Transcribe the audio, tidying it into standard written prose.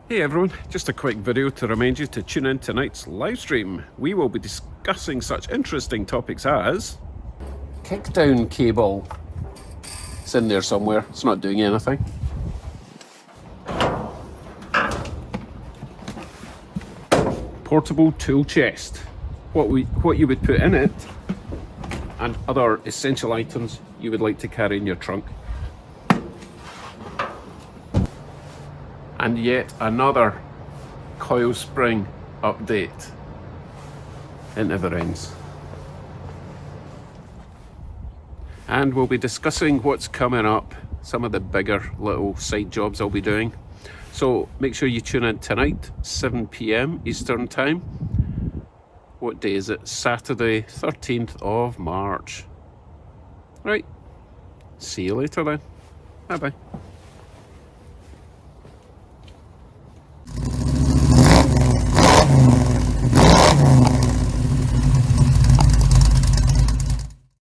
Hey everyone, just a quick video to remind you to tune in tonight's live stream. We will be discussing such interesting topics as kickdown cable. It's in there somewhere, it's not doing anything. Portable tool chest, what you would put in it, and other essential items you would like to carry in your trunk. And yet another coil spring update. It never ends. And we'll be discussing what's coming up, some of the bigger little side jobs I'll be doing. So make sure you tune in tonight, 7 p.m. Eastern Time. What day is it? Saturday, 13th of March. Right, see you later then. Bye bye.